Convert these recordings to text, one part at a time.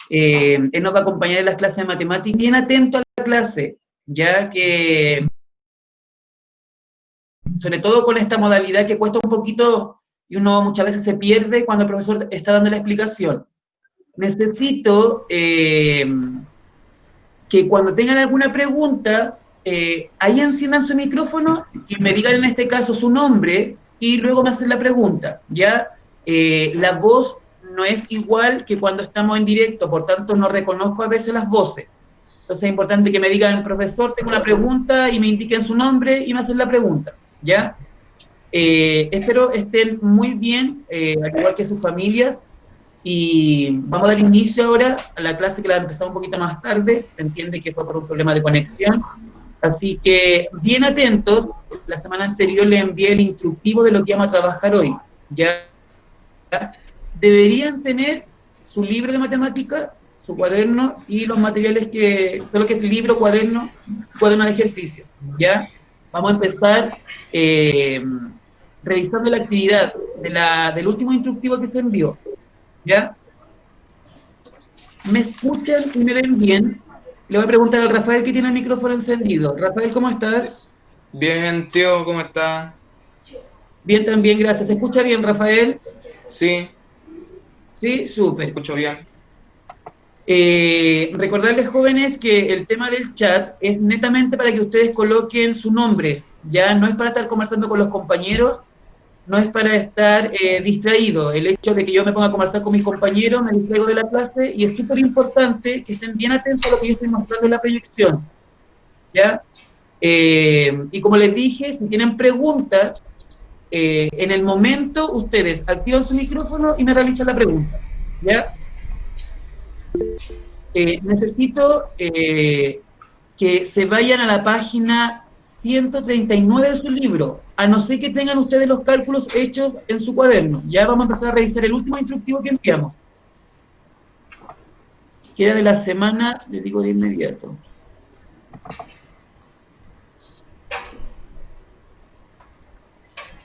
Él nos va a acompañar en las clases de matemáticas. Bien atento a la clase, ya que, sobre todo con esta modalidad que cuesta un poquito y uno muchas veces se pierde cuando el profesor está dando la explicación. Necesito que cuando tengan alguna pregunta, ahí enciendan su micrófono y me digan en este caso su nombre y luego me hacen la pregunta, ¿ya? La voz no es igual que cuando estamos en directo, por tanto no reconozco a veces las voces. Entonces es importante que me digan, profesor, tengo una pregunta, y me indiquen su nombre y me hacen la pregunta, ¿ya? Espero estén muy bien, al igual que sus familias, y vamos a dar inicio ahora a la clase que la empezamos un poquito más tarde, se entiende que fue por un problema de conexión, así que bien atentos. La semana anterior le envié el instructivo de lo que vamos a trabajar hoy, ¿ya? Deberían tener su libro de matemática, su cuaderno y los materiales todo lo que es libro, cuaderno de ejercicio, ¿ya? Vamos a empezar revisando la actividad del último instructivo que se envió, ¿ya? ¿Me escuchan y me ven bien? Le voy a preguntar al Rafael que tiene el micrófono encendido. Rafael, ¿cómo estás? Bien, tío, ¿cómo está? Bien también, gracias. ¿Se escucha bien, Rafael? Sí, Sí, te súper. escucho bien. Recordarles, jóvenes, que el tema del chat es netamente para que ustedes coloquen su nombre, ya no es para estar conversando con los compañeros, no es para estar distraído. El hecho de que yo me ponga a conversar con mis compañeros, me distraigo de la clase, y es súper importante que estén bien atentos a lo que yo estoy mostrando en la proyección, ¿ya? Y como les dije, si tienen preguntas, en el momento ustedes activan su micrófono y me realizan la pregunta, ¿ya? Necesito que se vayan a la página 139 de su libro, a no ser que tengan ustedes los cálculos hechos en su cuaderno. Ya vamos a empezar a revisar el último instructivo que enviamos, que era de la semana, les digo de inmediato.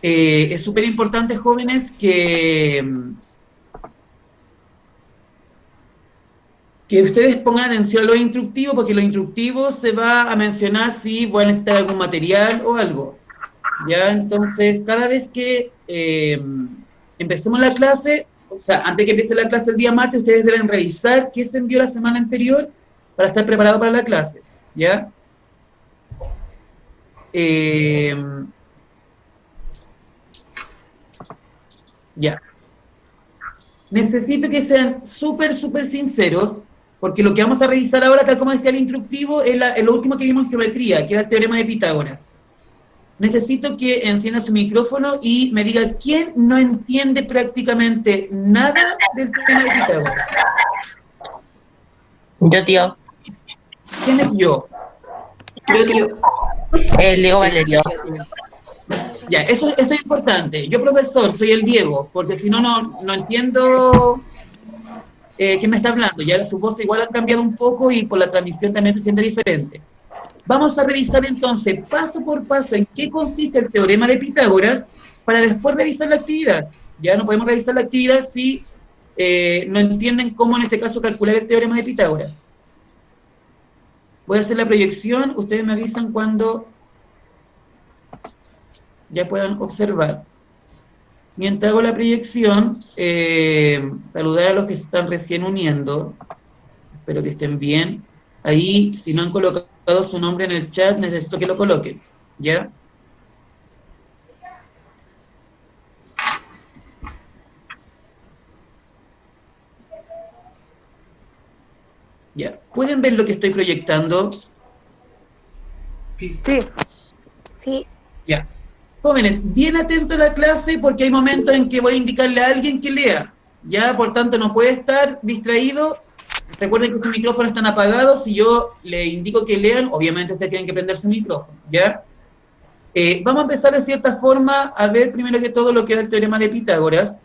Es súper importante, jóvenes, que ustedes pongan atención a los instructivos, porque los instructivos se va a mencionar si voy a necesitar algún material o algo. Ya, entonces, cada vez que empecemos la clase, o sea, antes de que empiece la clase el día martes, ustedes deben revisar qué se envió la semana anterior para estar preparado para la clase, ¿ya? Ya. Necesito que sean súper, súper sinceros, porque lo que vamos a revisar ahora, tal como decía el instructivo, es lo último que vimos en geometría, que era el teorema de Pitágoras. Necesito que encienda su micrófono y me diga quién no entiende prácticamente nada del teorema de Pitágoras. Yo, tío. ¿Quién es yo? Yo, tío. El Diego Valerio. Ya, eso es importante. Yo, profesor, soy el Diego, porque si no, no entiendo quién me está hablando. Ya su voz igual ha cambiado un poco y por la transmisión también se siente diferente. Vamos a revisar entonces, paso por paso, en qué consiste el teorema de Pitágoras, para después revisar la actividad. Ya no podemos revisar la actividad si no entienden cómo, en este caso, calcular el teorema de Pitágoras. Voy a hacer la proyección, ustedes me avisan cuando ya puedan observar. Mientras hago la proyección, saludar a los que se están recién uniendo. Espero que estén bien. Ahí, si no han colocado su nombre en el chat, necesito que lo coloquen, ¿ya? Ya. ¿Pueden ver lo que estoy proyectando? Sí. Sí. Ya. Jóvenes, bien atentos a la clase, porque hay momentos en que voy a indicarle a alguien que lea, ¿ya? Por tanto, no puede estar distraído. Recuerden que sus micrófonos están apagados. Si yo le indico que lean, obviamente ustedes tienen que prender su micrófono, ¿ya? Vamos a empezar de cierta forma a ver primero que todo lo que era el teorema de Pitágoras.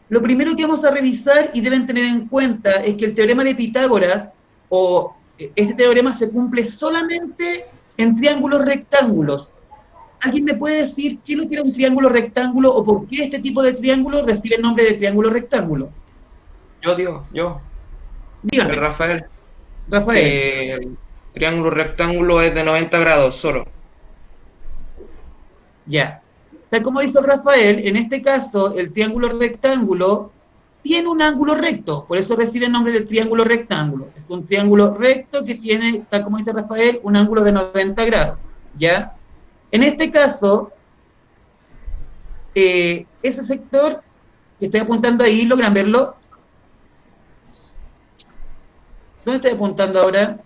Lo primero que vamos a revisar y deben tener en cuenta es que el teorema de Pitágoras, o este teorema, se cumple solamente en triángulos rectángulos. ¿Alguien me puede decir qué es lo que era un triángulo rectángulo o por qué este tipo de triángulo recibe el nombre de triángulo rectángulo? Yo. Dígame, Rafael, Rafael. que el triángulo rectángulo es de 90 grados solo. Ya. Tal como dice Rafael, en este caso el triángulo rectángulo tiene un ángulo recto, por eso recibe el nombre de triángulo rectángulo. Es un triángulo recto que tiene, tal como dice Rafael, un ángulo de 90 grados. ¿Ya? En este caso, ese sector que estoy apuntando ahí, ¿logran verlo? ¿Dónde estoy apuntando ahora?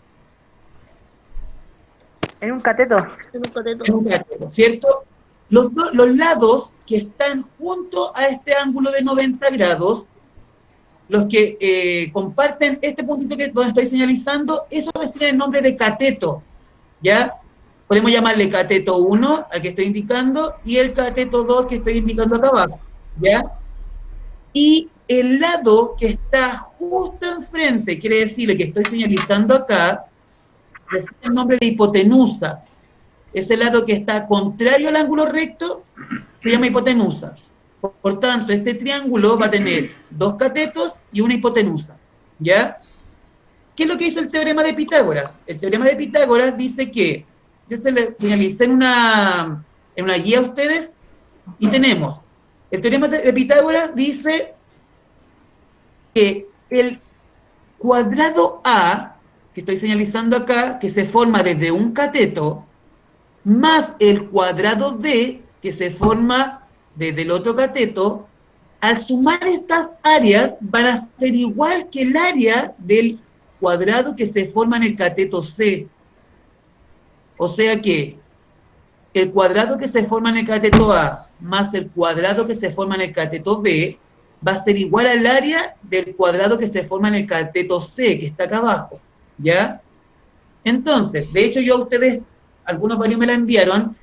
En un cateto. En un cateto, ¿cierto? Los lados que están junto a este ángulo de 90 grados, los que comparten este puntito que donde estoy señalizando, eso recibe el nombre de cateto, ¿ya? Podemos llamarle cateto 1 al que estoy indicando y el cateto 2 que estoy indicando acá abajo, ¿ya? Y el lado que está justo enfrente, quiere decir el que estoy señalizando acá, recibe el nombre de hipotenusa. Ese lado que está contrario al ángulo recto se llama hipotenusa. Por tanto, este triángulo va a tener dos catetos y una hipotenusa. ¿Ya? ¿Qué es lo que dice el teorema de Pitágoras? El teorema de Pitágoras dice que, yo se le señalicé en una guía a ustedes, y tenemos, el teorema de Pitágoras dice que el cuadrado A, que estoy señalizando acá, que se forma desde un cateto, más el cuadrado D, que se forma desde el otro cateto, al sumar estas áreas van a ser igual que el área del cuadrado que se forma en el cateto C. O sea que el cuadrado que se forma en el cateto A más el cuadrado que se forma en el cateto B va a ser igual al área del cuadrado que se forma en el cateto C, que está acá abajo. ¿Ya? Entonces, de hecho yo a ustedes, algunos varios me la enviaron,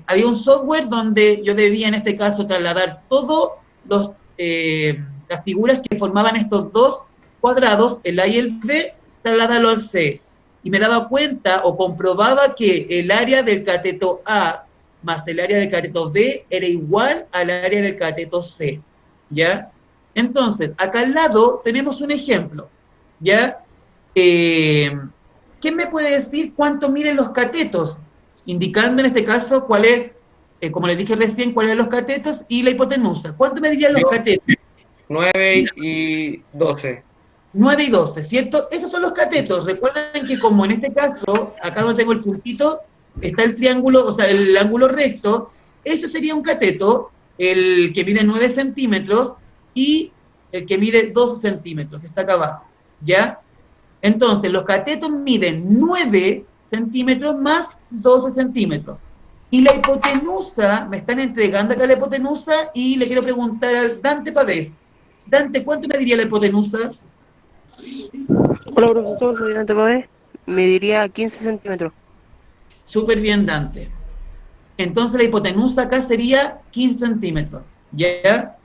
había un software donde yo debía en este caso trasladar todas las figuras que formaban estos dos cuadrados, el A y el B, trasladarlo al C. Y me daba cuenta o comprobaba que el área del cateto A más el área del cateto B era igual al área del cateto C. ¿Ya? Entonces, acá al lado tenemos un ejemplo. ¿Ya? ¿Quién me puede decir cuánto miden los catetos? Indicando en este caso cuál es, como les dije recién, cuáles son los catetos y la hipotenusa. ¿Cuánto medirían los catetos? 9 y 12. 9 y 12, ¿cierto? Esos son los catetos. Recuerden que como en este caso, acá donde tengo el puntito, está el triángulo, o sea, el ángulo recto, ese sería un cateto, el que mide 9 centímetros y el que mide 12 centímetros, que está acá abajo, ¿ya? Entonces, los catetos miden 9 centímetros más 12 centímetros. Y la hipotenusa, me están entregando acá la hipotenusa y le quiero preguntar a Dante Pavés. Dante, ¿cuánto me diría la hipotenusa? Hola profesor, soy Dante Pavé. Me diría 15 centímetros. Súper bien, Dante. Entonces la hipotenusa acá sería 15 centímetros. ¿Ya?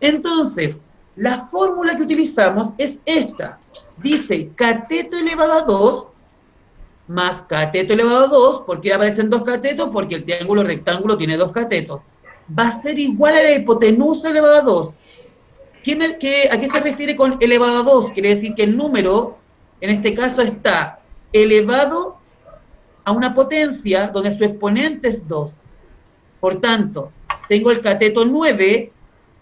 Entonces, la fórmula que utilizamos es esta. Dice cateto elevado a 2 más cateto elevado a 2. ¿Por qué aparecen dos catetos? Porque el triángulo rectángulo tiene dos catetos. Va a ser igual a la hipotenusa elevada a 2. ¿A qué se refiere con elevado a 2? Quiere decir que el número, en este caso, está elevado a una potencia donde su exponente es 2. Por tanto, tengo el cateto 9,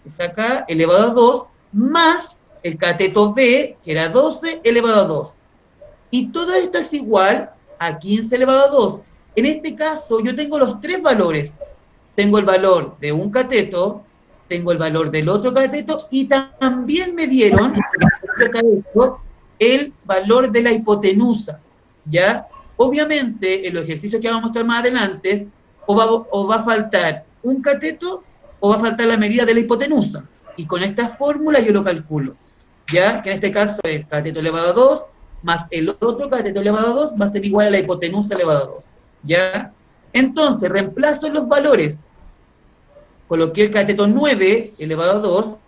que está acá, elevado a 2, más el cateto B, que era 12, elevado a 2. Y todo esto es igual a 15 elevado a 2. En este caso, yo tengo los tres valores. Tengo el valor de un cateto, tengo el valor del otro cateto, y también me dieron el valor de la hipotenusa. ¿Ya? Obviamente, en los ejercicios que vamos a mostrar más adelante, o va a faltar un cateto o va a faltar la medida de la hipotenusa. Y con esta fórmula yo lo calculo. ¿Ya? Que en este caso es cateto elevado a 2 más el otro cateto elevado a 2 va a ser igual a la hipotenusa elevado a 2. ¿Ya? Entonces, reemplazo los valores. Coloqué el cateto 9 elevado a 2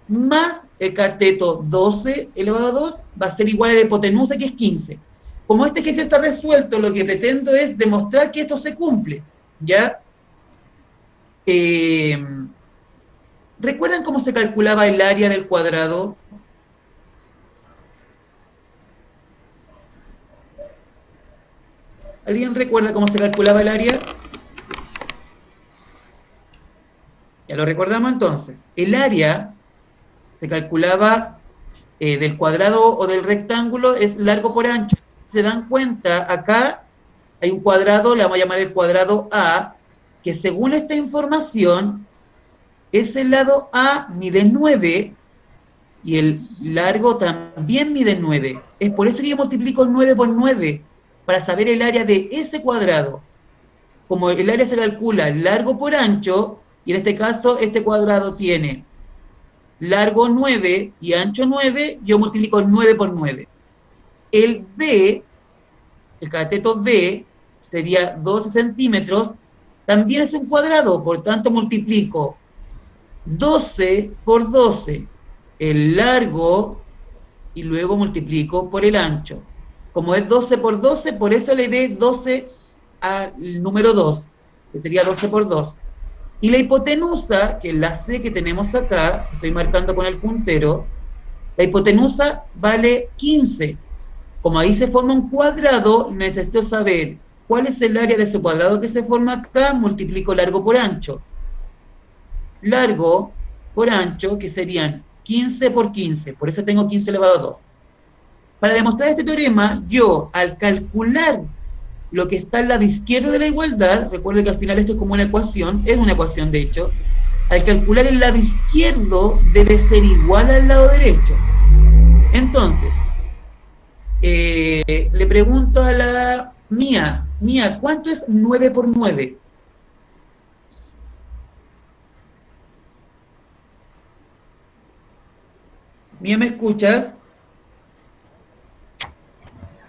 más el cateto 12 elevado a 2 va a ser igual a la hipotenusa, que es 15. como este ejercicio está resuelto, lo que pretendo es demostrar que esto se cumple, ¿ya? ¿Recuerdan cómo se calculaba el área del cuadrado? ¿Alguien recuerda cómo se calculaba el área? Ya lo recordamos entonces. El área se calculaba del cuadrado o del rectángulo, es largo por ancho. Se dan cuenta, acá hay un cuadrado, le vamos a llamar el cuadrado A, que según esta información, ese lado A mide 9 y el largo también mide 9. Es por eso que yo multiplico 9 por 9, para saber el área de ese cuadrado. Como el área se calcula largo por ancho, y en este caso este cuadrado tiene largo 9 y ancho 9, yo multiplico 9 por 9. El B, el cateto B, sería 12 centímetros, también es un cuadrado, por tanto multiplico 12 por 12, el largo, y luego multiplico por el ancho. Como es 12 por 12, por eso le dé 12 al número 2, que sería 12 por 2. Y la hipotenusa, que es la C que tenemos acá, estoy marcando con el puntero, la hipotenusa vale 15. Como ahí se forma un cuadrado, necesito saber cuál es el área de ese cuadrado que se forma acá, multiplico largo por ancho. Largo por ancho, que serían 15 por 15, por eso tengo 15 elevado a 2. Para demostrar este teorema, yo, al calcular lo que está al lado izquierdo de la igualdad, recuerden que al final esto es como una ecuación, es una ecuación de hecho, al calcular el lado izquierdo debe ser igual al lado derecho. Entonces, le pregunto a la Mía, ¿cuánto es 9 por 9? Mía, ¿me escuchas?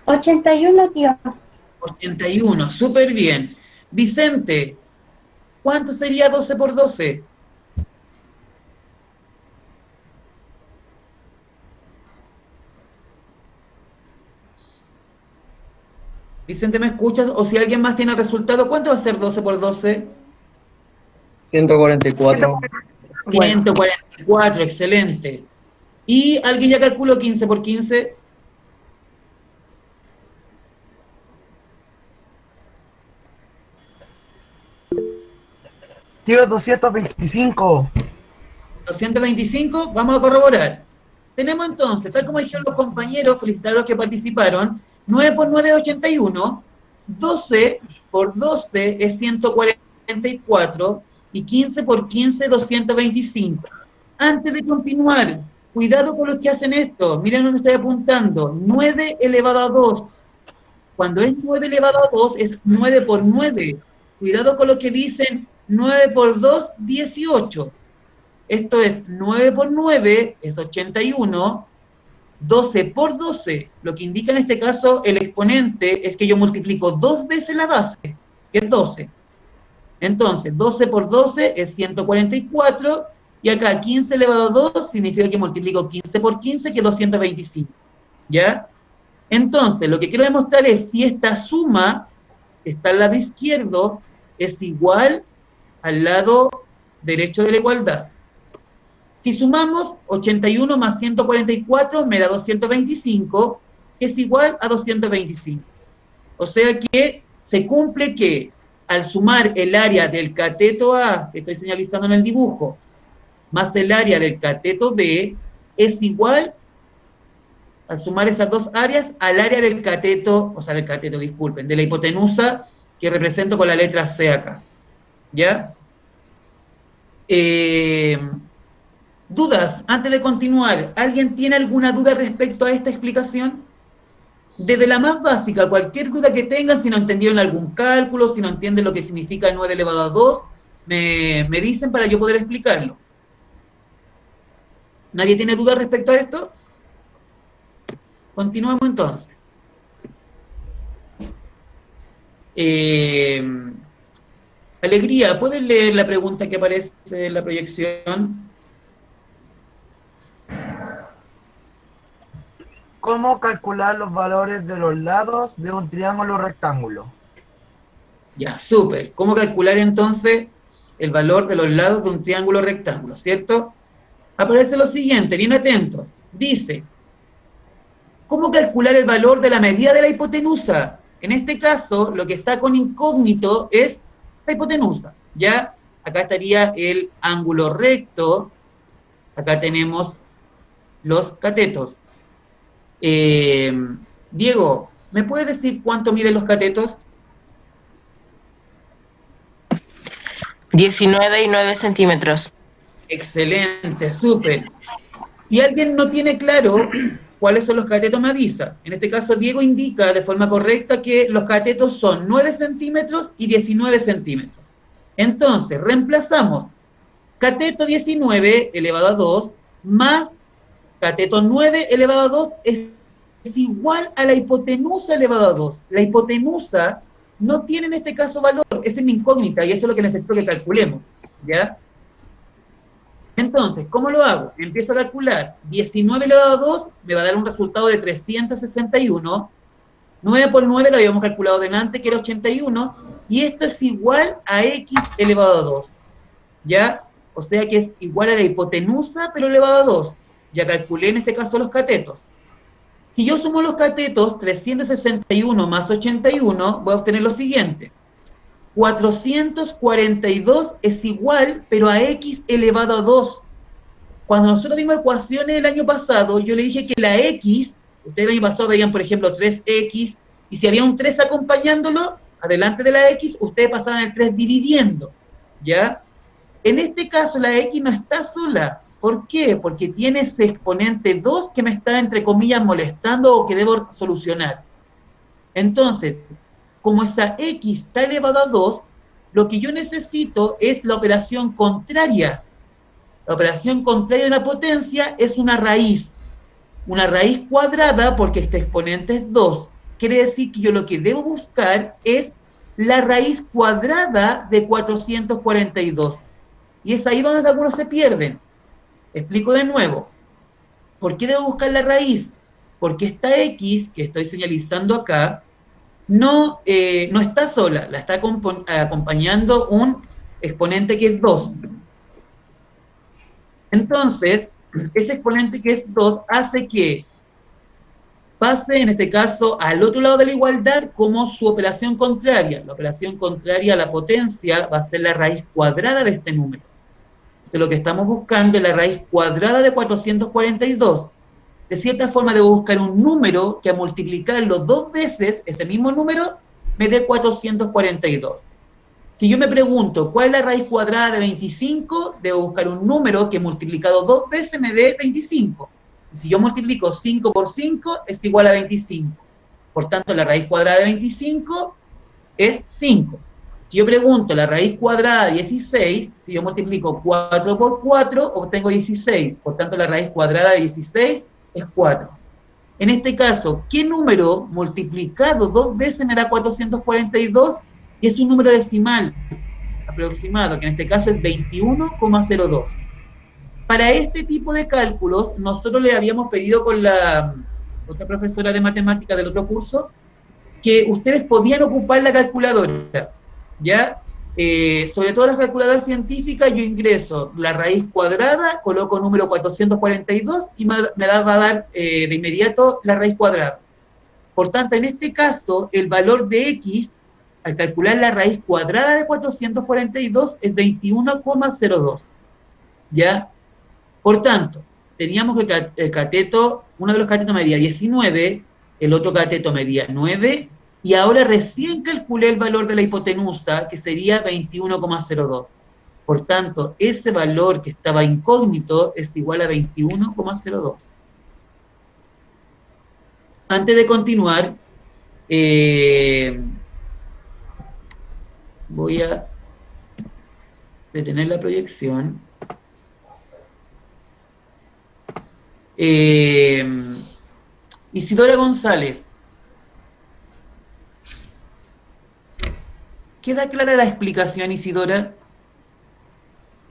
81, tío. 81, súper bien. Vicente, ¿cuánto sería 12 por 12? Vicente, ¿me escuchas? O si alguien más tiene el resultado, ¿cuánto va a ser 12 por 12? 144. 144, excelente. ¿Y alguien ya calculó 15 por 15? Tío, 225. 225, vamos a corroborar. Tenemos entonces, tal como dijeron los compañeros, felicitar a los que participaron, 9 por 9 es 81, 12 por 12 es 144 y 15 por 15 es 225. Antes de continuar, cuidado con los que hacen esto, miren dónde estoy apuntando, 9 elevado a 2. Cuando es 9 elevado a 2 es 9 por 9. Cuidado con los que dicen 9 por 2, 18. Esto es 9 por 9, es 81, 12 por 12, lo que indica en este caso el exponente es que yo multiplico 2 veces la base, que es 12. Entonces, 12 por 12 es 144, y acá 15 elevado a 2 significa que multiplico 15 por 15, que es 225. ¿Ya? Entonces, lo que quiero demostrar es si esta suma, que está al lado izquierdo, es igual al lado derecho de la igualdad. Si sumamos 81 más 144 me da 225, que es igual a 225. O sea que se cumple que al sumar el área del cateto A, que estoy señalizando en el dibujo, más el área del cateto B, es igual, al sumar esas dos áreas, al área del cateto, disculpen, de la hipotenusa que represento con la letra C acá. ¿Ya? ¿Dudas? Antes de continuar, ¿alguien tiene alguna duda respecto a esta explicación? Desde la más básica, cualquier duda que tengan, si no entendieron algún cálculo, si no entienden lo que significa 9 elevado a 2, me dicen para yo poder explicarlo. ¿Nadie tiene duda respecto a esto? Continuamos entonces. Alegría, ¿puedes leer la pregunta que aparece en la proyección? ¿cómo calcular los valores de los lados de un triángulo rectángulo? Ya, súper. ¿Cómo calcular entonces el valor de los lados de un triángulo rectángulo, cierto? Aparece lo siguiente, bien atentos. Dice, ¿cómo calcular el valor de la medida de la hipotenusa? En este caso, lo que está con incógnito es la hipotenusa, ¿ya? Acá estaría el ángulo recto, acá tenemos los catetos. Diego, ¿me puedes decir cuánto miden los catetos? 19,9 centímetros. Excelente, súper. Si alguien no tiene claro cuáles son los catetos, me avisa. En este caso, Diego indica de forma correcta que los catetos son 9 centímetros y 19 centímetros. Entonces, reemplazamos cateto 19 elevado a 2 más cateto 9 elevado a 2 es igual a la hipotenusa elevada a 2. La hipotenusa no tiene en este caso valor, esa es mi incógnita y eso es lo que necesito que calculemos, ¿ya? Entonces, ¿cómo lo hago? Empiezo a calcular 19 elevado a 2 me va a dar un resultado de 361, 9 por 9 lo habíamos calculado delante, que era 81, y esto es igual a x elevado a 2, ¿ya? O sea que es igual a la hipotenusa, pero elevado a 2. Ya calculé en este caso los catetos. Si yo sumo los catetos, 361 más 81, voy a obtener lo siguiente. 442 es igual, pero a x elevado a 2. Cuando nosotros vimos ecuaciones el año pasado, yo le dije que la x, ustedes el año pasado veían, por ejemplo, 3x, y si había un 3 acompañándolo, adelante de la x, ustedes pasaban el 3 dividiendo, ¿ya? En este caso, la x no está sola. ¿Por qué? Porque tiene ese exponente 2 que me está, entre comillas, molestando o que debo solucionar. Entonces, como esa x está elevada a 2, lo que yo necesito es la operación contraria. La operación contraria de una potencia es una raíz cuadrada, porque este exponente es 2. Quiere decir que yo lo que debo buscar es la raíz cuadrada de 442. Y es ahí donde algunos se pierden. Explico de nuevo. ¿Por qué debo buscar la raíz? Porque esta x que estoy señalizando acá no está sola, la está acompañando un exponente que es 2. Entonces, ese exponente que es 2 hace que pase, en este caso, al otro lado de la igualdad como su operación contraria. La operación contraria a la potencia va a ser la raíz cuadrada de este número. Entonces, lo que estamos buscando es la raíz cuadrada de 442. De cierta forma, debo buscar un número que a multiplicarlo 2 veces, ese mismo número, me dé 442. Si yo me pregunto, ¿cuál es la raíz cuadrada de 25? Debo buscar un número que multiplicado 2 veces me dé 25. Y si yo multiplico 5 por 5, es igual a 25. Por tanto, la raíz cuadrada de 25 es 5. Si yo pregunto la raíz cuadrada de 16, si yo multiplico 4 por 4, obtengo 16. Por tanto, la raíz cuadrada de 16 es 4. En este caso, ¿qué número multiplicado 2 veces me da 442? Y es un número decimal aproximado, que en este caso es 21,02. Para este tipo de cálculos, nosotros le habíamos pedido con la otra profesora de matemáticas del otro curso, que ustedes podían ocupar la calculadora, ¿ya? Sobre todo las calculadoras científicas, yo ingreso la raíz cuadrada, coloco número 442 y me va a dar de inmediato la raíz cuadrada. Por tanto, en este caso, el valor de x, al calcular la raíz cuadrada de 442, es 21,02, ¿ya? Por tanto, teníamos que el cateto, uno de los catetos medía 19, el otro cateto medía 9, y ahora recién calculé el valor de la hipotenusa, que sería 21,02. Por tanto, ese valor que estaba incógnito es igual a 21,02. Antes de continuar, voy a detener la proyección. Isidora González, ¿queda clara la explicación, Isidora?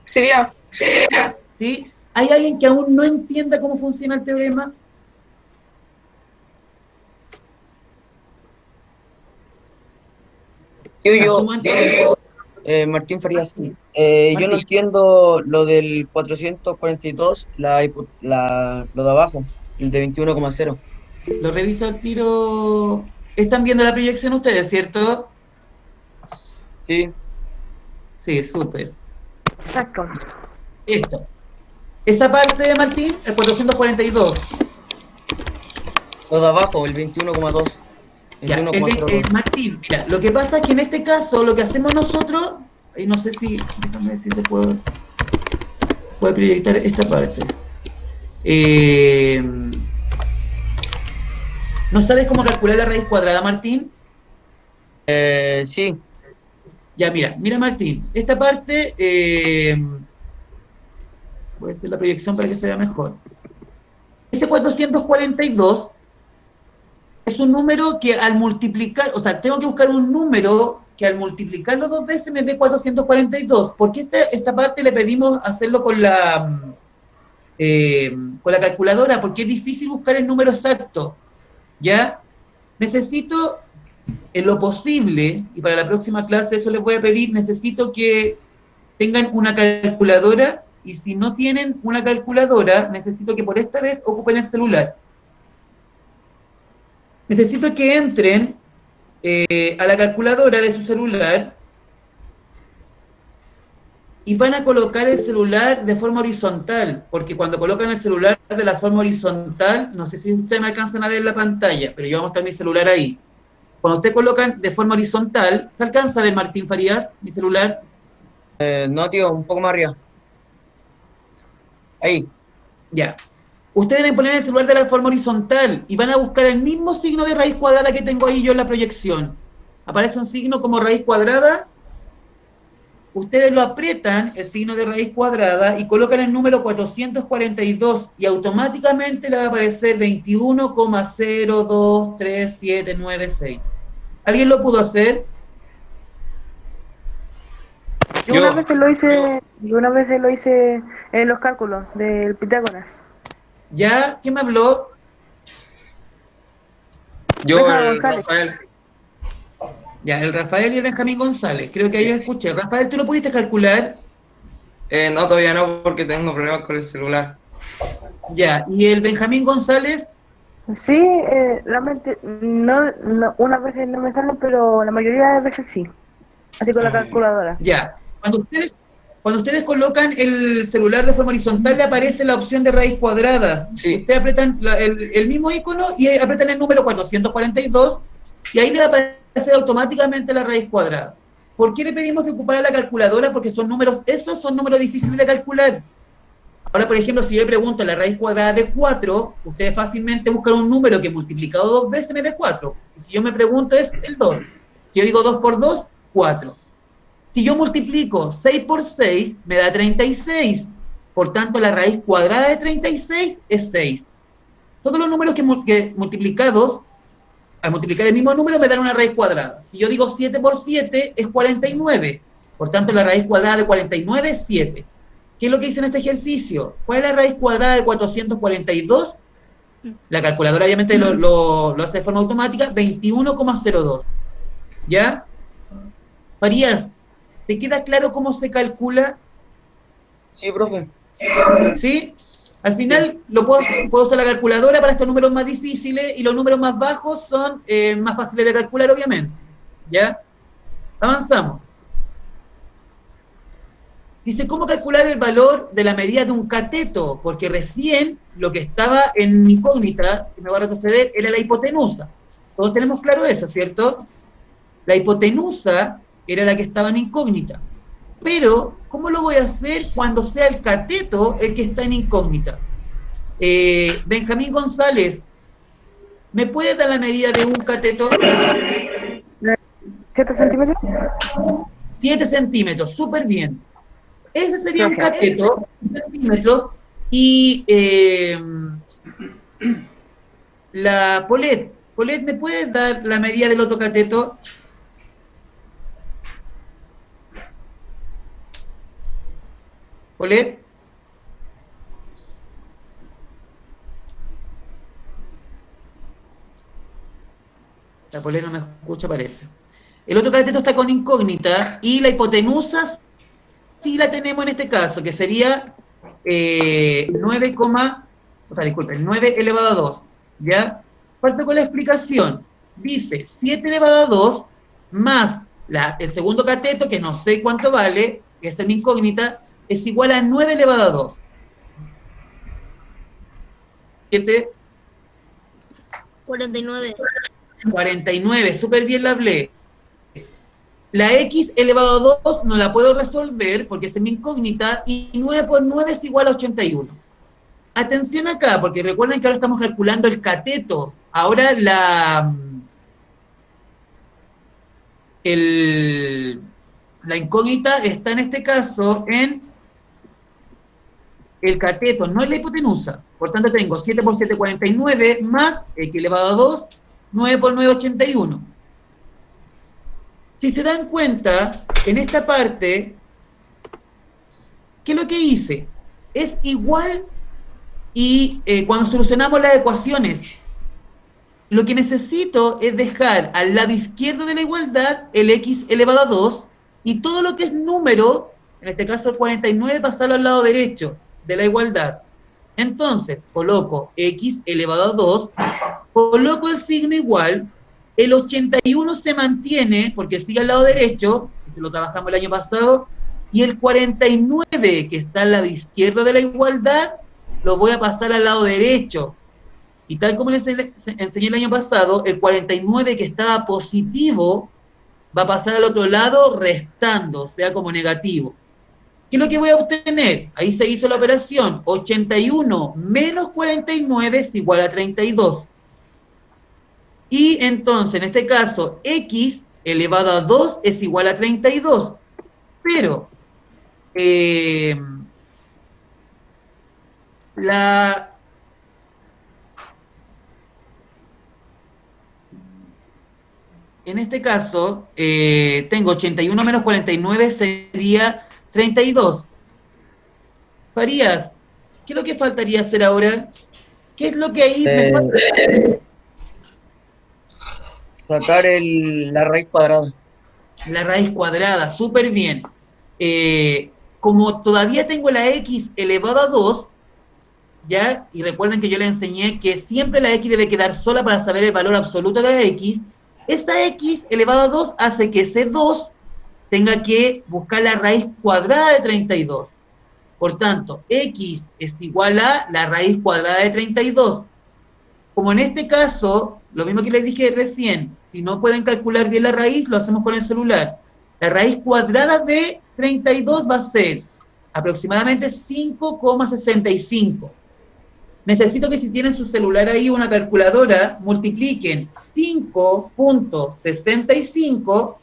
Sí, bien. ¿Sí? ¿Hay alguien que aún no entienda cómo funciona el teorema? Asumo entonces, Martín Farías. Yo no Martín, entiendo lo del 442, lo de abajo, el de 21,0. lo reviso al tiro. ¿Están viendo la proyección ustedes, cierto? Sí, Sí, súper. Exacto. Esto. Esa parte de Martín, el 442. lo de abajo, el 21,2. Ya, 21,02. Martín, mira, lo que pasa es que en este caso lo que hacemos nosotros, y no sé si, déjame ver si se puede proyectar esta parte. ¿No sabes cómo calcular la raíz cuadrada, Martín? Sí, Ya, mira Martín, esta parte, voy a hacer la proyección para que se vea mejor. Ese 442 es un número que al multiplicar, o sea, tengo que buscar un número que al multiplicarlo dos veces me dé 442. ¿Por qué esta parte le pedimos hacerlo con la calculadora? Porque es difícil buscar el número exacto, ¿ya? Necesito, en lo posible, y para la próxima clase eso les voy a pedir, necesito que tengan una calculadora, y si no tienen una calculadora, necesito que por esta vez ocupen el celular. Necesito que entren a la calculadora de su celular y van a colocar el celular de forma horizontal, porque cuando colocan el celular de la forma horizontal, no sé si ustedes me alcanzan a ver la pantalla, pero yo voy a mostrar mi celular ahí. Cuando ustedes colocan de forma horizontal, ¿se alcanza a ver, Martín Farías, mi celular? no, tío, un poco más arriba. Ahí. Ya. Ustedes deben poner el celular de la forma horizontal y van a buscar el mismo signo de raíz cuadrada que tengo ahí yo en la proyección. Aparece un signo como raíz cuadrada. Ustedes lo aprietan, el signo de raíz cuadrada, y colocan el número 442 y automáticamente le va a aparecer 21,023796. ¿Alguien lo pudo hacer? Yo una Yo, vez lo hice, yo una vez lo hice en los cálculos del Pitágoras. ¿Ya? ¿Quién me habló? Benja el González. Rafael. Ya, el Rafael y el Benjamín González. Creo que ahí yo escuché. Rafael, ¿tú lo pudiste calcular? No, todavía no, porque tengo problemas con el celular. Ya. ¿Y el Benjamín González? Sí, realmente unas veces no me salen, pero la mayoría de veces sí. Así con la calculadora. Ya. Cuando ustedes colocan el celular de forma horizontal, le aparece la opción de raíz cuadrada. Sí. Ustedes apretan el mismo icono y apretan el número 442 y ahí le va a aparecer automáticamente la raíz cuadrada. ¿Por qué le pedimos que ocupara la calculadora? Porque esos son números difíciles de calcular. Ahora, por ejemplo, si yo le pregunto la raíz cuadrada de 4, ustedes fácilmente buscan un número que multiplicado dos veces me dé 4. Y si yo me pregunto es el 2. Si yo digo 2 por 2, 4. Si yo multiplico 6 por 6, me da 36. Por tanto, la raíz cuadrada de 36 es 6. Todos los números que multiplicados, al multiplicar el mismo número, me dan una raíz cuadrada. Si yo digo 7 por 7, es 49. Por tanto, la raíz cuadrada de 49 es 7. ¿Qué es lo que hice en este ejercicio? ¿Cuál es la raíz cuadrada de 442? La calculadora obviamente lo hace de forma automática, 21,02. ¿Ya? Farías, ¿te queda claro cómo se calcula? Sí, profe. ¿Sí? Al Sí. final puedo usar la calculadora para estos números más difíciles y los números más bajos son más fáciles de calcular, obviamente. ¿Ya? Avanzamos. Dice, ¿cómo calcular el valor de la medida de un cateto? Porque recién lo que estaba en incógnita, que me va a retroceder, era la hipotenusa. Todos tenemos claro eso, ¿cierto? La hipotenusa era la que estaba en incógnita. Pero, ¿cómo lo voy a hacer cuando sea el cateto el que está en incógnita? Benjamín González, ¿me puede dar la medida de un cateto? 7 centímetros. 7 centímetros, súper bien. Ese sería un Gracias. cateto, 7 centímetros, y la Polet, ¿me puedes dar la medida del otro cateto? Polet. La Polet no me escucha, parece. El otro cateto está con incógnita y la hipotenusa sí la tenemos en este caso, que sería 9, disculpen, 9 elevado a 2, ¿ya? Parto con la explicación. Dice 7 elevado a 2 más el segundo cateto, que no sé cuánto vale, que es una incógnita, es igual a 9 elevado a 2. 7. 49. 49, súper bien la hablé. La x elevado a 2 no la puedo resolver porque es mi incógnita y 9 por 9 es igual a 81. Atención acá, porque recuerden que ahora estamos calculando el cateto. Ahora la incógnita está en este caso en el cateto, no en la hipotenusa. Por tanto tengo 7 por 7, 49, más x elevado a 2, 9 por 9, 81. Si se dan cuenta, en esta parte, ¿qué es lo que hice? Es igual y cuando solucionamos las ecuaciones, lo que necesito es dejar al lado izquierdo de la igualdad el x elevado a 2 y todo lo que es número, en este caso el 49, pasarlo al lado derecho de la igualdad. Entonces, coloco x elevado a 2, coloco el signo igual, el 81 se mantiene porque sigue al lado derecho, lo trabajamos el año pasado, y el 49 que está al lado izquierdo de la igualdad, lo voy a pasar al lado derecho. Y tal como les enseñé el año pasado, el 49 que estaba positivo va a pasar al otro lado restando, o sea, como negativo. ¿Qué es lo que voy a obtener? Ahí se hizo la operación. 81 menos 49 es igual a 32. Y entonces, en este caso, x elevado a 2 es igual a 32. Pero, en este caso, tengo 81 menos 49 sería 32. Farías, ¿qué es lo que faltaría hacer ahora? ¿Qué es lo que ahí me falta? Sacar la raíz cuadrada. La raíz cuadrada, súper bien. Como todavía tengo la x elevado a 2, ¿ya? Y recuerden que yo les enseñé que siempre la x debe quedar sola para saber el valor absoluto de la x. Esa x elevado a 2 hace que ese 2 tenga que buscar la raíz cuadrada de 32. Por tanto, x es igual a la raíz cuadrada de 32. Como en este caso, lo mismo que les dije recién, si no pueden calcular bien la raíz, lo hacemos con el celular. La raíz cuadrada de 32 va a ser aproximadamente 5,65. Necesito que si tienen su celular ahí, una calculadora, multipliquen 5.65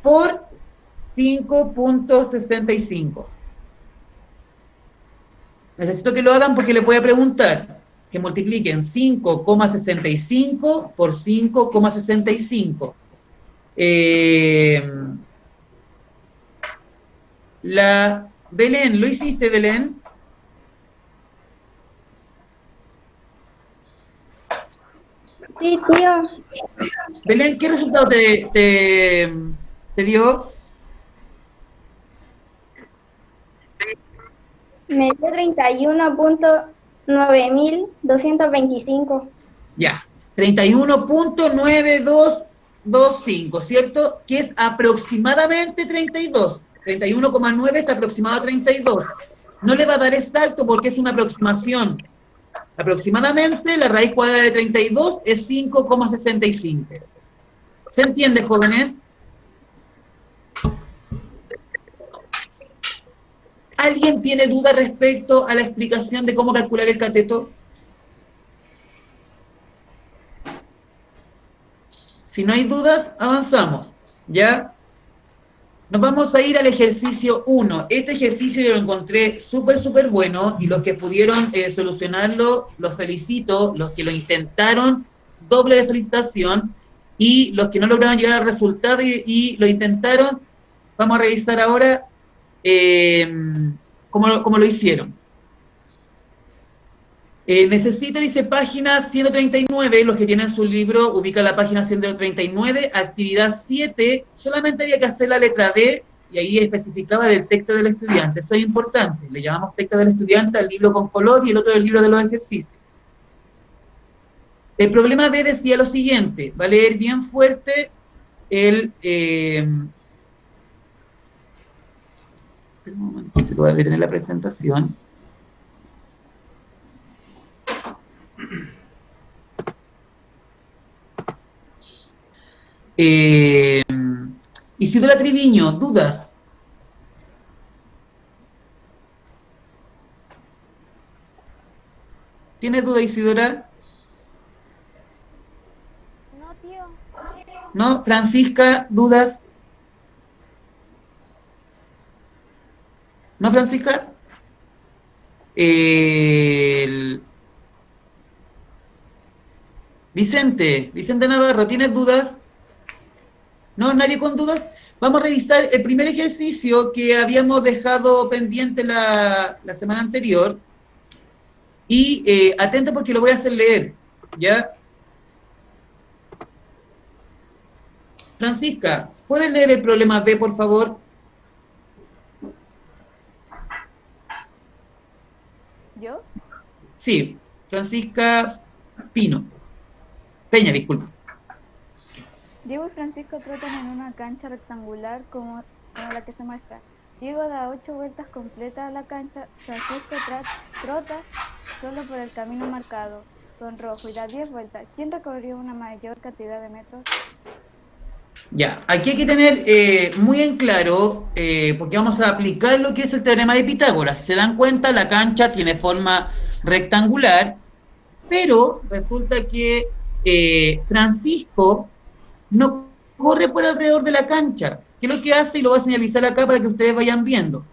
por 5.65. Necesito que lo hagan porque les voy a preguntar que multipliquen 5,65 por 5,65. Belén, ¿lo hiciste, Belén? Sí, tío. Belén, ¿qué resultado te dio? Me dio 31.9225. Ya, 31.9225, ¿cierto? Que es aproximadamente 32. 31,9 está aproximado a 32. No le va a dar exacto porque es una aproximación. Aproximadamente la raíz cuadrada de 32 es 5,65. ¿Se entiende, jóvenes? ¿Alguien tiene duda respecto a la explicación de cómo calcular el cateto? Si no hay dudas, avanzamos, ¿ya? Nos vamos a ir al ejercicio 1. Este ejercicio yo lo encontré súper bueno y los que pudieron solucionarlo, los felicito. Los que lo intentaron, doble de felicitación. Y los que no lograron llegar al resultado y lo intentaron, vamos a revisar ahora cómo lo hicieron. Necesito, dice, página 139, los que tienen su libro, ubica la página 139, actividad 7, solamente había que hacer la letra D, y ahí especificaba del texto del estudiante. Eso es importante, le llamamos texto del estudiante al libro con color y el otro del libro de los ejercicios. El problema B decía lo siguiente, va a leer bien fuerte el... un momentito, voy a detener la presentación. Isidora Triviño, ¿dudas? ¿Tienes duda, Isidora? No, tío. ¿No? Francisca, ¿dudas? ¿No, Francisca? Vicente Navarro, ¿tienes dudas? ¿No? ¿Nadie con dudas? Vamos a revisar el primer ejercicio que habíamos dejado pendiente la semana anterior. Y atento porque lo voy a hacer leer, ¿ya? Francisca, ¿puedes leer el problema B, por favor? ¿Yo? Sí, Francisca Peña, disculpa. Diego y Francisco trotan en una cancha rectangular como la que se muestra. Diego da 8 vueltas completas a la cancha, Francisco trota solo por el camino marcado con rojo y da 10 vueltas. ¿Quién recorrió una mayor cantidad de metros? Ya, aquí hay que tener muy en claro, porque vamos a aplicar lo que es el teorema de Pitágoras. Si se dan cuenta, la cancha tiene forma rectangular, pero resulta que Francisco no corre por alrededor de la cancha. ¿Qué es lo que hace? Y lo voy a señalizar acá para que ustedes vayan viendo.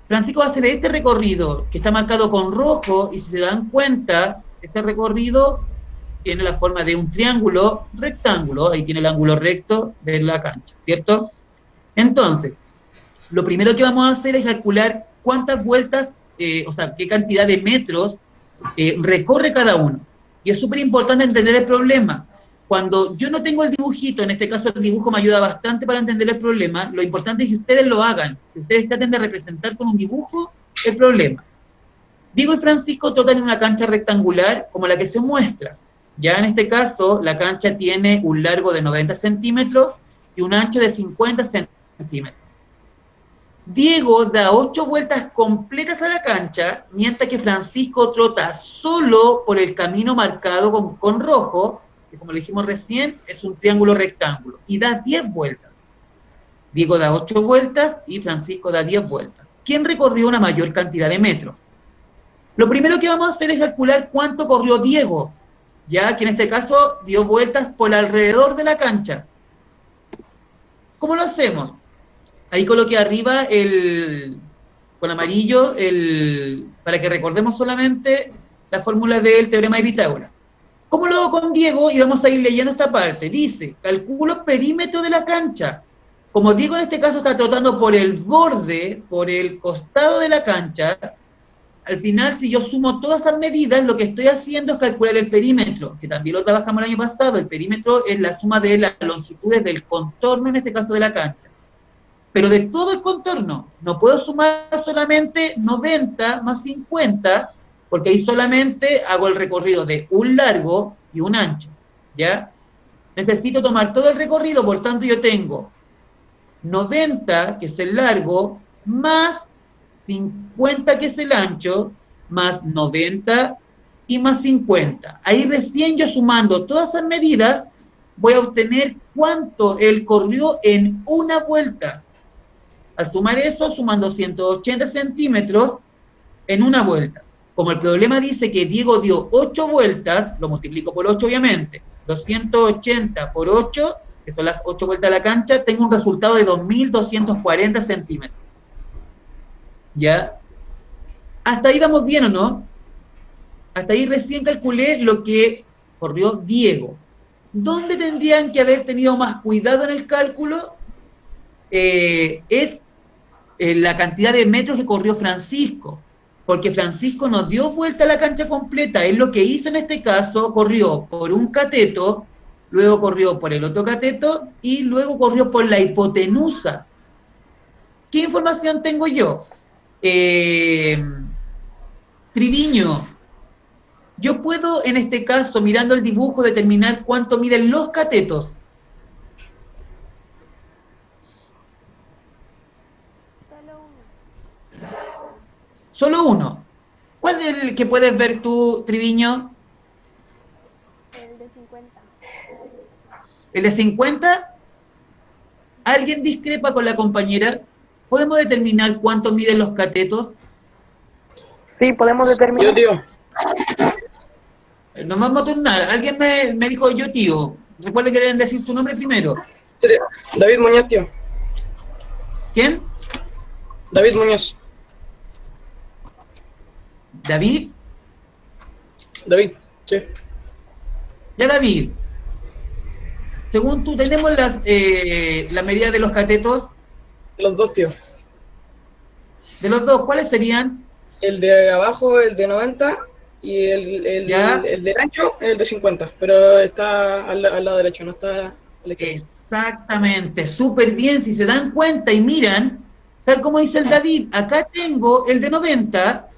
Francisco va a hacer este recorrido que está marcado con rojo, y si se dan cuenta, ese recorrido tiene la forma de un triángulo rectángulo, ahí tiene el ángulo recto de la cancha, ¿cierto? Entonces, lo primero que vamos a hacer es calcular cuántas vueltas, o sea, qué cantidad de metros recorre cada uno. Y es súper importante entender el problema. Cuando yo no tengo el dibujito, en este caso el dibujo me ayuda bastante para entender el problema, lo importante es que ustedes lo hagan, que ustedes traten de representar con un dibujo el problema. Diego y Francisco trotan en una cancha rectangular como la que se muestra. Ya en este caso, la cancha tiene un largo de 90 centímetros y un ancho de 50 centímetros. Diego da 8 vueltas completas a la cancha, mientras que Francisco trota solo por el camino marcado con rojo, que como le dijimos recién, es un triángulo rectángulo, y da 10 vueltas. Diego da 8 vueltas y Francisco da 10 vueltas. ¿Quién recorrió una mayor cantidad de metros? Lo primero que vamos a hacer es calcular cuánto corrió Diego, ya que en este caso dio vueltas por alrededor de la cancha. ¿Cómo lo hacemos? Ahí coloqué arriba con amarillo para que recordemos solamente la fórmula del teorema de Pitágoras. ¿Cómo lo hago con Diego? Y vamos a ir leyendo esta parte. Dice, calculo perímetro de la cancha. Como Diego en este caso está trotando por el borde, por el costado de la cancha, al final, si yo sumo todas esas medidas, lo que estoy haciendo es calcular el perímetro, que también lo trabajamos el año pasado. El perímetro es la suma de las longitudes del contorno, en este caso de la cancha. Pero de todo el contorno, no puedo sumar solamente 90 más 50, porque ahí solamente hago el recorrido de un largo y un ancho, ¿ya? Necesito tomar todo el recorrido, por tanto yo tengo 90, que es el largo, más 50, que es el ancho, más 90 y más 50. Ahí recién yo sumando todas esas medidas, voy a obtener cuánto él corrió en una vuelta. Al sumar eso, sumando 180 centímetros en una vuelta. Como el problema dice que Diego dio 8 vueltas, lo multiplico por 8 obviamente, 280 por 8, que son las 8 vueltas a la cancha, tengo un resultado de 2.240 centímetros. ¿Ya? Hasta ahí vamos bien, ¿o no? Hasta ahí recién calculé lo que corrió Diego. ¿Dónde tendrían que haber tenido más cuidado en el cálculo? Es la cantidad de metros que corrió Francisco. porque Francisco no dio vuelta a la cancha completa. Él lo que hizo en este caso, corrió por un cateto, luego corrió por el otro cateto y luego corrió por la hipotenusa. ¿Qué información tengo yo? Triviño, yo puedo en este caso, mirando el dibujo, determinar cuánto miden los catetos. Solo uno. ¿Cuál es el que puedes ver tú, Triviño? El de 50. ¿El de 50? ¿Alguien discrepa con la compañera? ¿Podemos determinar cuánto miden los catetos? Sí, podemos Yo, determinar. tío. Nos vamos a turnar. Alguien me dijo yo, tío. Recuerden que deben decir su nombre primero. Sí, sí. David Muñoz, tío. ¿Quién? David Muñoz. ¿David? David, sí. Ya, David. Según tú, tenemos la medida de los catetos Los dos, tío. de los dos. ¿Cuáles serían? El de abajo, el de 90, y ¿Ya? el derecho, el de 50. Pero está al lado derecho, no está a la izquierda. Exactamente, súper bien. Si se dan cuenta y miran, tal como dice el David, acá tengo el de 90,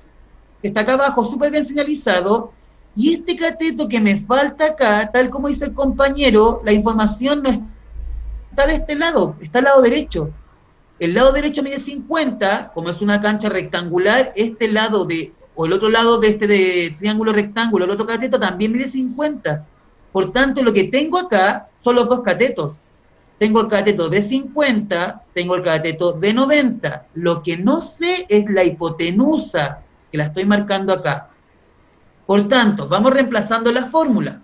que está acá abajo, súper bien señalizado, y este cateto que me falta acá, tal como dice el compañero, la información no está de este lado, está al lado derecho. El lado derecho mide 50, como es una cancha rectangular, este lado o el otro lado de este de triángulo rectángulo, el otro cateto también mide 50. Por tanto, lo que tengo acá son los dos catetos. Tengo el cateto de 50, tengo el cateto de 90. Lo que no sé es la hipotenusa, que la estoy marcando acá. Por tanto, vamos reemplazando la fórmula.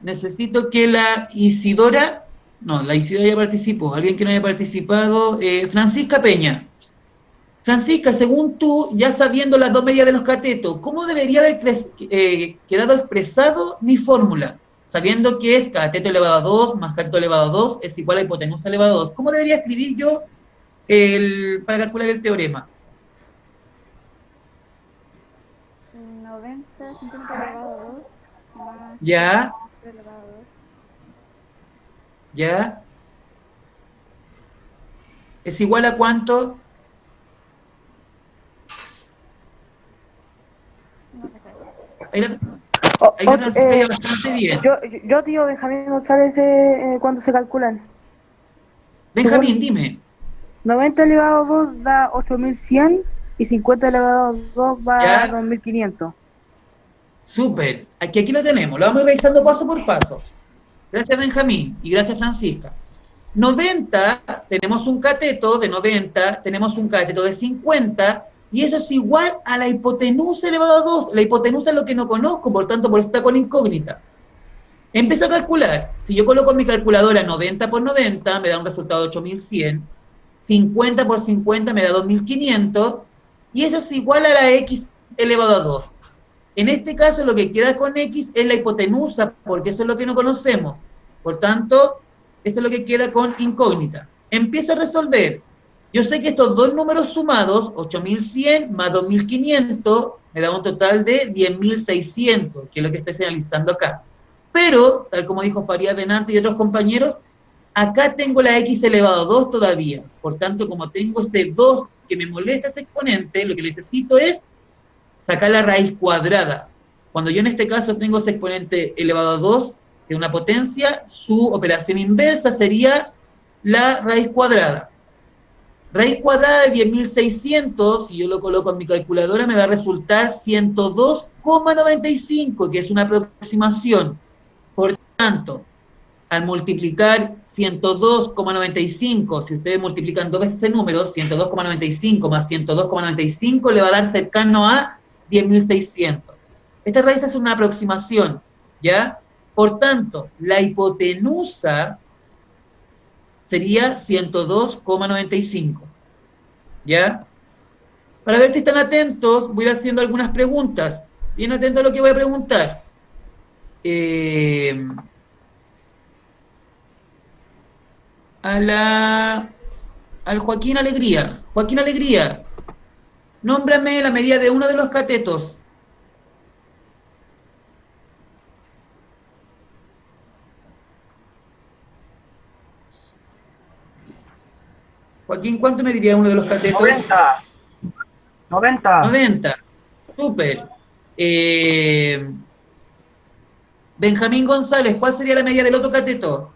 Necesito que la Isidora ya participó. Alguien que no haya participado. Francisca Peña. Francisca, según tú, ya sabiendo las dos medidas de los catetos, ¿cómo debería haber quedado expresado mi fórmula? Sabiendo que es cateto elevado a 2 más cateto elevado a 2 es igual a hipotenusa elevado a 2. ¿Cómo debería escribir yo para calcular el teorema? 90 centímetros elevado a 2 más Ya, elevado a 2. ya. ¿Es igual a cuánto? No sé qué. Ahí la O- Francisca ya bastante bien. yo, tío Benjamín González, ¿cuánto se calculan? Benjamín, dime. 90 elevado a 2 da 8100 y 50 elevado a 2 va a ¿Ya? 2500. Súper. Aquí lo tenemos. Lo vamos a ir revisando paso por paso. Gracias, Benjamín. Y gracias, Francisca. 90, tenemos un cateto de 90, tenemos un cateto de 50, y eso es igual a la hipotenusa elevado a 2. La hipotenusa es lo que no conozco, por tanto, por eso está con incógnita. Empiezo a calcular. Si yo coloco en mi calculadora 90 por 90, me da un resultado de 8100. 50 por 50 me da 2500. Y eso es igual a la x elevado a 2. En este caso, lo que queda con x es la hipotenusa, porque eso es lo que no conocemos. Por tanto, eso es lo que queda con incógnita. Empiezo a resolver. Yo sé que estos dos números sumados, 8100 más 2500, me da un total de 10.600, que es lo que estoy señalizando acá. Pero, tal como dijo Farías Denante y otros compañeros, acá tengo la x elevado a 2 todavía. Por tanto, como tengo ese 2 que me molesta ese exponente, lo que necesito es sacar la raíz cuadrada. Cuando yo en este caso tengo ese exponente elevado a 2 de una potencia, su operación inversa sería la raíz cuadrada. Raíz cuadrada de 10.600, si yo lo coloco en mi calculadora, me va a resultar 102,95, que es una aproximación. Por tanto, al multiplicar 102,95, si ustedes multiplican dos veces ese número, 102,95 más 102,95 le va a dar cercano a 10.600. Esta raíz es una aproximación, ¿ya? Por tanto, la hipotenusa sería 102,95, ¿ya? Para ver si están atentos, voy a ir haciendo algunas preguntas. Bien atentos a lo que voy a preguntar. al Joaquín Alegría. Joaquín Alegría, nómbrame la medida de uno de los catetos. Joaquín, ¿cuánto me diría uno de los catetos? 90. 90. 90. Súper. Benjamín González, ¿cuál sería la medida del otro cateto?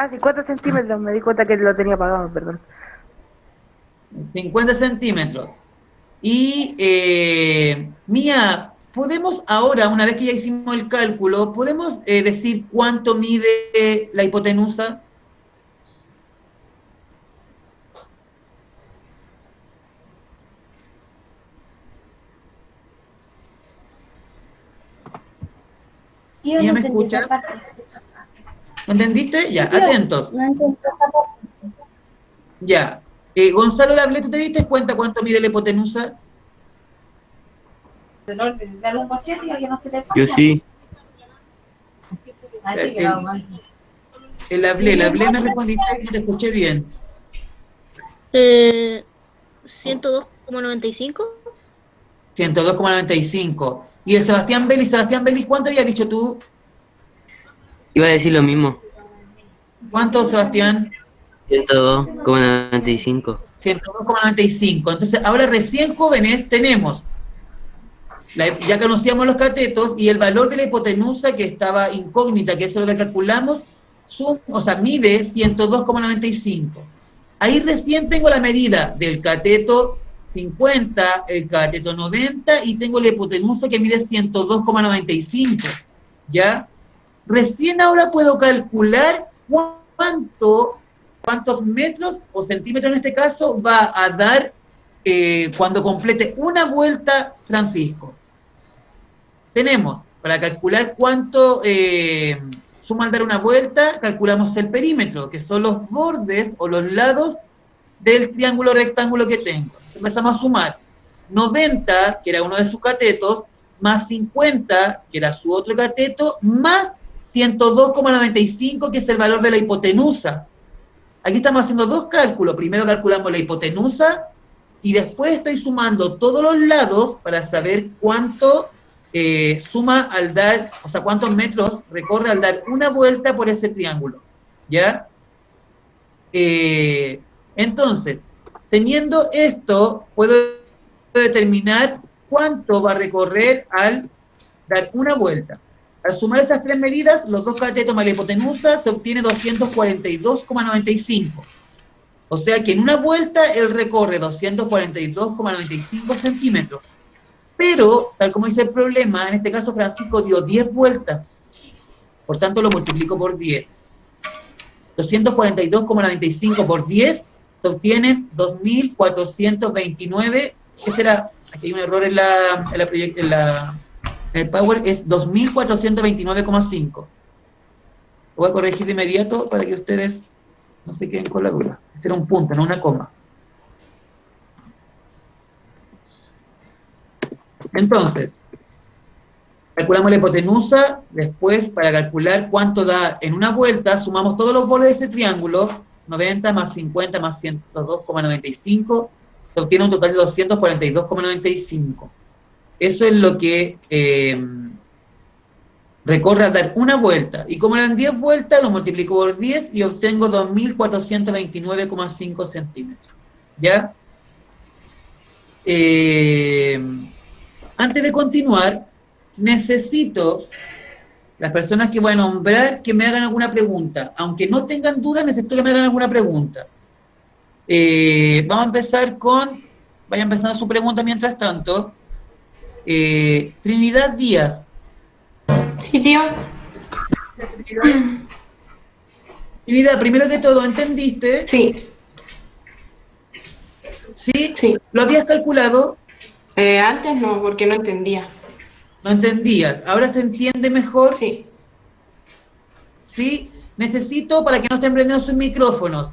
Ah, 50 centímetros, me di cuenta que lo tenía apagado, perdón. 50 centímetros. Y, Mía, podemos ahora, una vez que ya hicimos el cálculo, ¿podemos decir cuánto mide la hipotenusa? Mía, ¿me escucha? ¿No entendiste? Ya, atentos. Ya. Gonzalo Lablé, ¿tú te diste cuenta cuánto mide la hipotenusa? Yo sí. El Lablé me respondiste que no te escuché bien. 102,95. 102,95. Y el Sebastián Belis, ¿cuánto habías dicho tú? Iba a decir lo mismo. ¿Cuánto, Sebastián? 102,95. 102,95. Entonces, ahora recién, jóvenes, tenemos, ya conocíamos los catetos, y el valor de la hipotenusa que estaba incógnita, que eso es lo que calculamos, mide 102,95. Ahí recién tengo la medida del cateto 50, el cateto 90, y tengo la hipotenusa que mide 102,95. ¿Ya? Recién ahora puedo calcular cuántos metros o centímetros en este caso va a dar cuando complete una vuelta Francisco. Tenemos, para calcular cuánto suma al dar una vuelta, calculamos el perímetro, que son los bordes o los lados del triángulo rectángulo que tengo. Entonces empezamos a sumar 90, que era uno de sus catetos, más 50, que era su otro cateto, más 102,95, que es el valor de la hipotenusa. Aquí estamos haciendo dos cálculos. Primero calculamos la hipotenusa y después estoy sumando todos los lados para saber cuánto suma al dar, o sea, cuántos metros recorre al dar una vuelta por ese triángulo. ¿Ya? Entonces, teniendo esto, puedo determinar cuánto va a recorrer al dar una vuelta. Al sumar esas tres medidas, los dos catetos más la hipotenusa, se obtiene 242,95. O sea que en una vuelta él recorre 242,95 centímetros. Pero, tal como dice el problema, en este caso Francisco dio 10 vueltas. Por tanto, lo multiplico por 10. 242,95 por 10 se obtienen 2.429. ¿Qué será? Aquí hay un error en el Power, es 2.429,5. Lo voy a corregir de inmediato para que ustedes no se queden con la duda. Será un punto, no una coma. Entonces, calculamos la hipotenusa, después para calcular cuánto da en una vuelta, sumamos todos los bordes de ese triángulo, 90 más 50 más 102,95, se obtiene un total de 242,95. Eso es lo que recorre a dar una vuelta. Y como eran 10 vueltas, lo multiplico por 10 y obtengo 2.429,5 centímetros. ¿Ya? Antes de continuar, necesito, las personas que voy a nombrar, que me hagan alguna pregunta. Aunque no tengan dudas, necesito que me hagan alguna pregunta. Vamos a empezar con, vaya empezando su pregunta mientras tanto. Trinidad Díaz. Sí, tío. Trinidad, primero que todo, ¿entendiste? Sí. ¿Sí? Sí. ¿Lo habías calculado? Antes no, porque no entendía. No entendías. ¿Ahora se entiende mejor? Sí. ¿Sí? Necesito, para que no estén prendiendo sus micrófonos,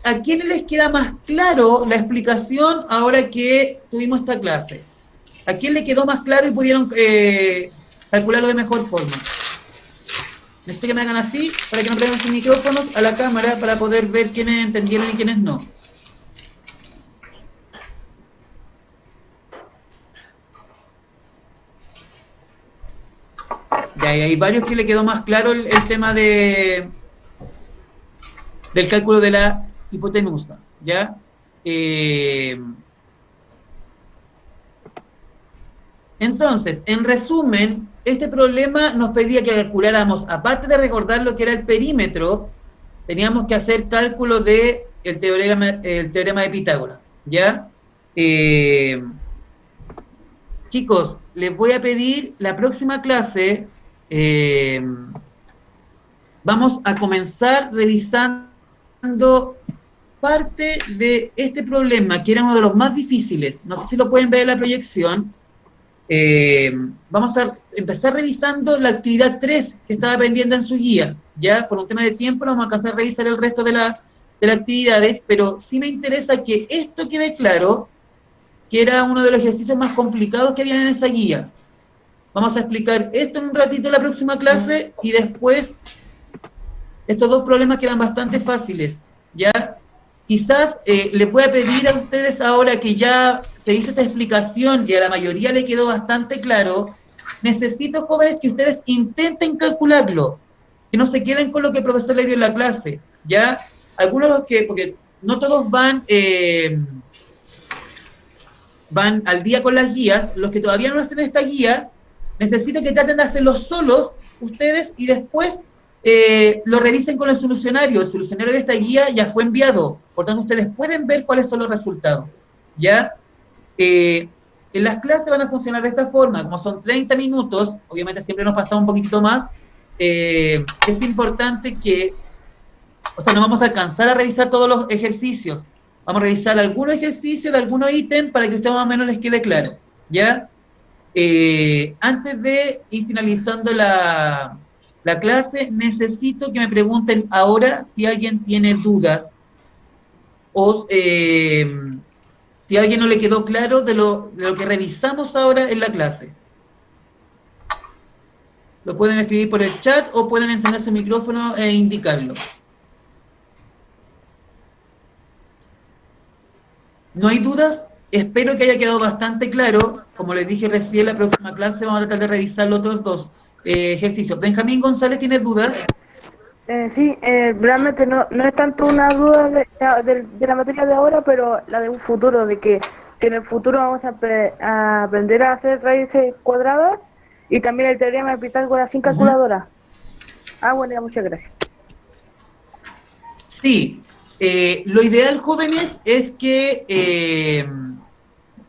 ¿a quiénes les queda más claro la explicación ahora que tuvimos esta clase? ¿A quién le quedó más claro y pudieron calcularlo de mejor forma? Necesito que me hagan así para que no peguen sus micrófonos a la cámara para poder ver quiénes entendieron y quiénes no. Ya, y hay varios que le quedó más claro el tema del cálculo de la hipotenusa, ¿ya? Entonces, en resumen, este problema nos pedía que calculáramos, aparte de recordar lo que era el perímetro, teníamos que hacer cálculo del teorema de Pitágoras, ¿ya? Chicos, les voy a pedir la próxima clase, vamos a comenzar revisando parte de este problema, que era uno de los más difíciles. No sé si lo pueden ver en la proyección. Vamos a empezar revisando la actividad 3 que estaba pendiente en su guía. Ya por un tema de tiempo no vamos a alcanzar a revisar el resto de las actividades, pero sí me interesa que esto quede claro, que era uno de los ejercicios más complicados que habían en esa guía. Vamos a explicar esto en un ratito en la próxima clase, y después estos dos problemas que eran bastante fáciles, ¿ya? Quizás les voy a pedir a ustedes ahora que ya se hizo esta explicación y a la mayoría le quedó bastante claro, necesito, jóvenes, que ustedes intenten calcularlo, que no se queden con lo que el profesor les dio en la clase, ¿ya? Algunos de los que, porque no todos van al día con las guías, los que todavía no hacen esta guía, necesito que traten de hacerlo solos ustedes y después lo revisen con el solucionario. El solucionario de esta guía ya fue enviado, por tanto ustedes pueden ver cuáles son los resultados, ¿ya? En las clases van a funcionar de esta forma, como son 30 minutos, obviamente siempre nos pasamos un poquitito más, es importante que, o sea, no vamos a alcanzar a revisar todos los ejercicios, vamos a revisar algunos ejercicios de algunos ítems para que a ustedes más o menos les quede claro, ¿ya? Antes de ir finalizando la clase, necesito que me pregunten ahora si alguien tiene dudas o si a alguien no le quedó claro de lo que revisamos ahora en la clase. Lo pueden escribir por el chat o pueden encender su micrófono e indicarlo. ¿No hay dudas? Espero que haya quedado bastante claro. Como les dije recién, la próxima clase vamos a tratar de revisar los otros dos ejercicios. Benjamín González, ¿tienes dudas? Sí, realmente no es tanto una duda de la materia de ahora, pero la de un futuro, de que si en el futuro vamos a aprender a hacer raíces cuadradas y también el teorema de Pitágoras sin calculadora. Bueno, ya, muchas gracias. Sí, lo ideal, jóvenes, es que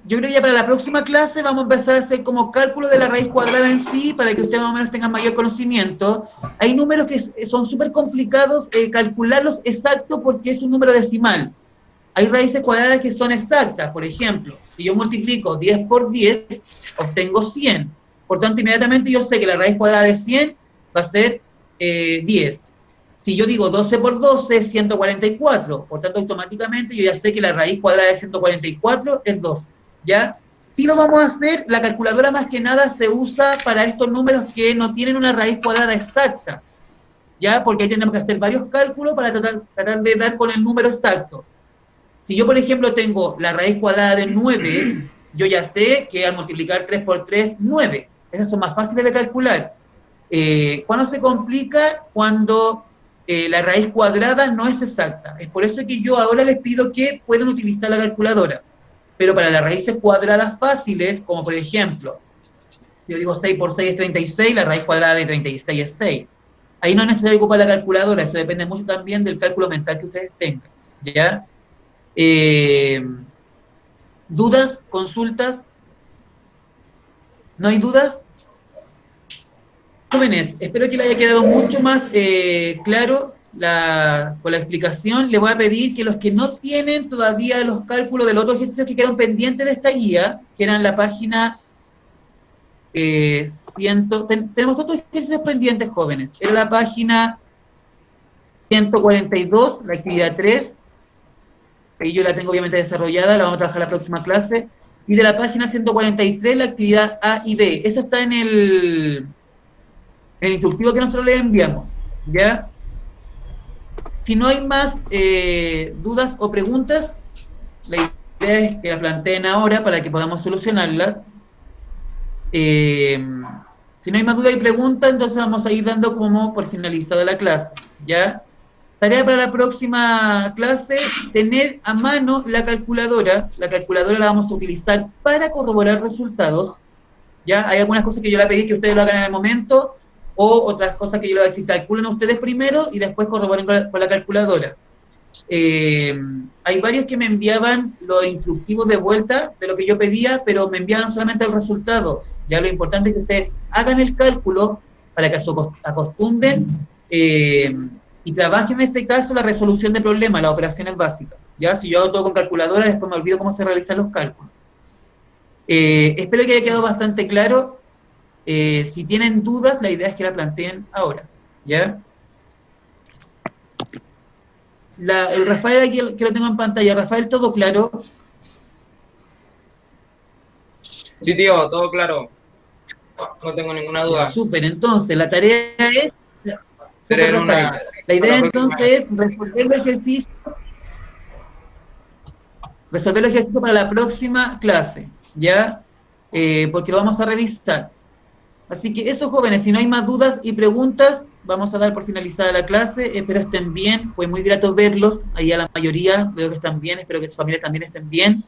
yo creo que ya para la próxima clase vamos a empezar a hacer como cálculo de la raíz cuadrada en sí, para que ustedes más o menos tengan mayor conocimiento. Hay números que son súper complicados calcularlos exactos porque es un número decimal. Hay raíces cuadradas que son exactas. Por ejemplo, si yo multiplico 10 por 10, obtengo 100. Por tanto, inmediatamente yo sé que la raíz cuadrada de 100 va a ser 10. Si yo digo 12 por 12 es 144. Por tanto, automáticamente yo ya sé que la raíz cuadrada de 144 es 12. ¿Ya? Si lo vamos a hacer, la calculadora más que nada se usa para estos números que no tienen una raíz cuadrada exacta, ¿ya? Porque ahí tenemos que hacer varios cálculos para tratar de dar con el número exacto. Si yo, por ejemplo, tengo la raíz cuadrada de 9, yo ya sé que al multiplicar 3 por 3, 9. Esas son más fáciles de calcular. ¿Cuándo se complica? Cuando la raíz cuadrada no es exacta. Es por eso que yo ahora les pido que puedan utilizar la calculadora. Pero para las raíces cuadradas fáciles, como por ejemplo, si yo digo 6 por 6 es 36, la raíz cuadrada de 36 es 6. Ahí no es necesario ocupar la calculadora, eso depende mucho también del cálculo mental que ustedes tengan, ¿ya? ¿Dudas? ¿Consultas? ¿No hay dudas? Jóvenes, espero que les haya quedado mucho más claro con la explicación. Les voy a pedir que los que no tienen todavía los cálculos de los otros ejercicios que quedan pendientes de esta guía, que eran la página tenemos otros ejercicios pendientes, jóvenes. Era la página 142, la actividad 3, ahí yo la tengo obviamente desarrollada, la vamos a trabajar la próxima clase, y de la página 143, la actividad A y B. Eso está en el instructivo que nosotros les enviamos, ¿ya? Si no hay más dudas o preguntas, la idea es que la planteen ahora para que podamos solucionarlas. Si no hay más dudas y preguntas, entonces vamos a ir dando como por finalizada la clase, ¿ya? Tarea para la próxima clase, tener a mano la calculadora. La calculadora la vamos a utilizar para corroborar resultados, ¿ya? Hay algunas cosas que yo le pedí que ustedes lo hagan en el momento, o otras cosas que yo les voy a decir, calculen ustedes primero y después corroboren con la calculadora. Hay varios que me enviaban los instructivos de vuelta de lo que yo pedía, pero me enviaban solamente el resultado. Ya lo importante es que ustedes hagan el cálculo para que se acostumbren y trabajen en este caso la resolución de problemas, las operaciones básicas. Ya, si yo hago todo con calculadora, después me olvido cómo se realizan los cálculos. Espero que haya quedado bastante claro. Si tienen dudas, la idea es que la planteen ahora, ¿ya? El Rafael aquí, que lo tengo en pantalla. Rafael, ¿todo claro? Sí, tío, todo claro. No tengo ninguna duda. Súper, entonces, la tarea es... Seré Súper, una- Rafael. La idea para la entonces es resolver el ejercicio para la próxima clase, ¿ya? Porque lo vamos a revisar. Así que eso, jóvenes, si no hay más dudas y preguntas, vamos a dar por finalizada la clase. Espero estén bien, fue muy grato verlos, ahí a la mayoría, veo que están bien, espero que sus familias también estén bien.